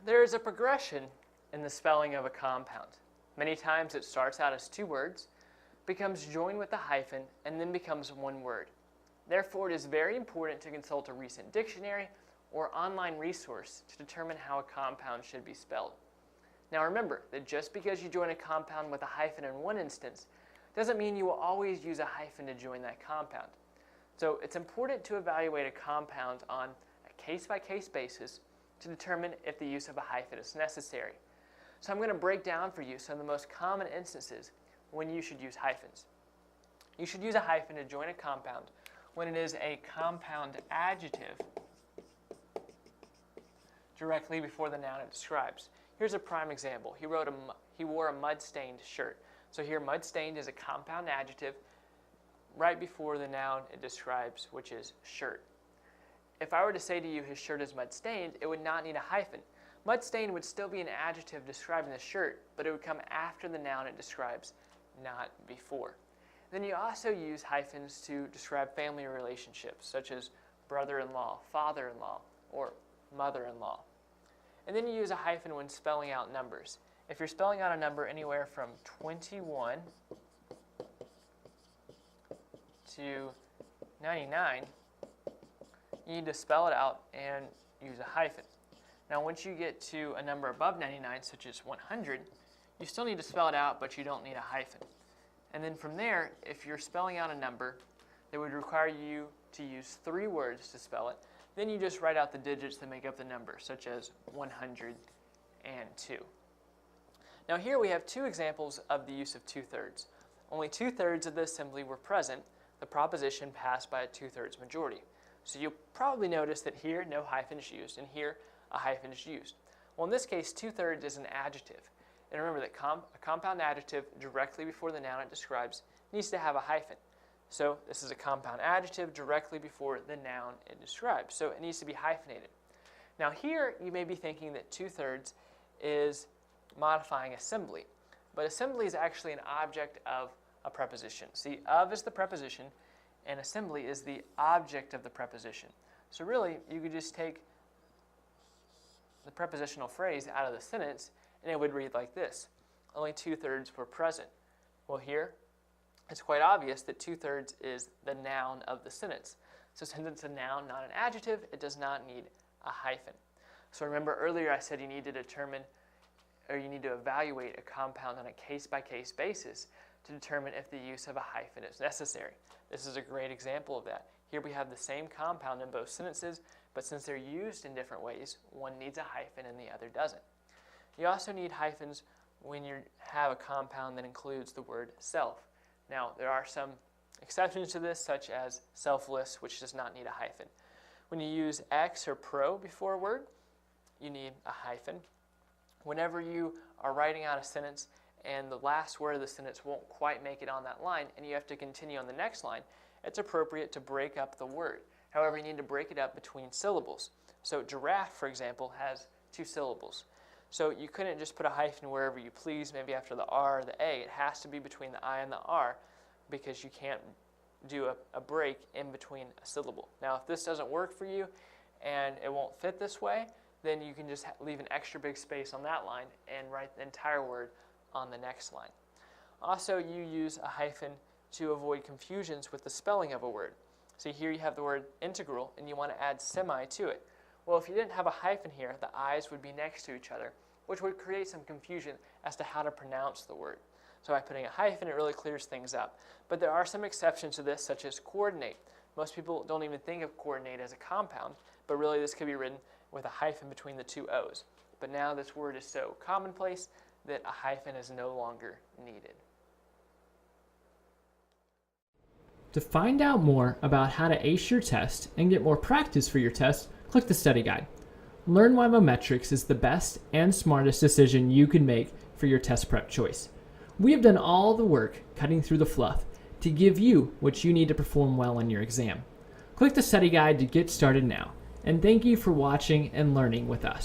There is a progression in the spelling of a compound. Many times it starts out as two words, becomes joined with a hyphen, and then becomes one word. Therefore, it is very important to consult a recent dictionary or online resource to determine how a compound should be spelled. Now remember that just because you join a compound with a hyphen in one instance doesn't mean you will always use a hyphen to join that compound. So it's important to evaluate a compound on a case-by-case basis to determine if the use of a hyphen is necessary. So I'm going to break down for you some of the most common instances when you should use hyphens. You should use a hyphen to join a compound when it is a compound adjective directly before the noun it describes. Here's a prime example. He wore a mud-stained shirt. So here mud-stained is a compound adjective right before the noun it describes, which is shirt. If I were to say to you his shirt is mud-stained, it would not need a hyphen. Mud-stained would still be an adjective describing the shirt, but it would come after the noun it describes, not before. Then you also use hyphens to describe family relationships, such as brother-in-law, father-in-law, or mother-in-law. And then you use a hyphen when spelling out numbers. If you're spelling out a number anywhere from 21 to 99, you need to spell it out and use a hyphen. Now once you get to a number above 99, such as 100, you still need to spell it out, but you don't need a hyphen. And then from there, if you're spelling out a number that would require you to use 3 words to spell it, then you just write out the digits that make up the number, such as 102. Now here we have 2 examples of the use of 2/3. Only 2/3 of the assembly were present. The proposition passed by a 2/3 majority. So you'll probably notice that here no hyphen is used, and here a hyphen is used. Well, in this case, 2/3 is an adjective. And remember that a compound adjective directly before the noun it describes needs to have a hyphen. So this is a compound adjective directly before the noun it describes. So it needs to be hyphenated. Now here you may be thinking that 2/3 is modifying assembly. But assembly is actually an object of a preposition. See, of is the preposition, and assembly is the object of the preposition. So really, you could just take the prepositional phrase out of the sentence, and it would read like this. Only 2/3 were present. Well, here, it's quite obvious that 2/3 is the noun of the sentence. So since it's a noun, not an adjective, it does not need a hyphen. So remember earlier I said you need to determine, or you need to evaluate a compound on a case-by-case basis to determine if the use of a hyphen is necessary. This is a great example of that. Here we have the same compound in both sentences, but since they're used in different ways, one needs a hyphen and the other doesn't. You also need hyphens when you have a compound that includes the word self. Now, there are some exceptions to this, such as selfless, which does not need a hyphen. When you use ex or pro before a word, you need a hyphen. Whenever you are writing out a sentence and the last word of the sentence won't quite make it on that line and you have to continue on the next line, it's appropriate to break up the word. However, you need to break it up between syllables. So giraffe, for example, has 2 syllables. So you couldn't just put a hyphen wherever you please, maybe after the R or the A. It has to be between the I and the R because you can't do a break in between a syllable. Now, if this doesn't work for you and it won't fit this way, then you can just leave an extra big space on that line and write the entire word on the next line. Also, you use a hyphen to avoid confusions with the spelling of a word. See, here you have the word integral and you want to add semi to it. Well, if you didn't have a hyphen here, the I's would be next to each other, which would create some confusion as to how to pronounce the word. So by putting a hyphen, it really clears things up. But there are some exceptions to this, such as coordinate. Most people don't even think of coordinate as a compound, but really this could be written with a hyphen between the 2 O's. But now this word is so commonplace that a hyphen is no longer needed. To find out more about how to ace your test and get more practice for your test, click the study guide. Learn why Mometrix is the best and smartest decision you can make for your test prep choice. We have done all the work cutting through the fluff to give you what you need to perform well on your exam. Click the study guide to get started now, and thank you for watching and learning with us.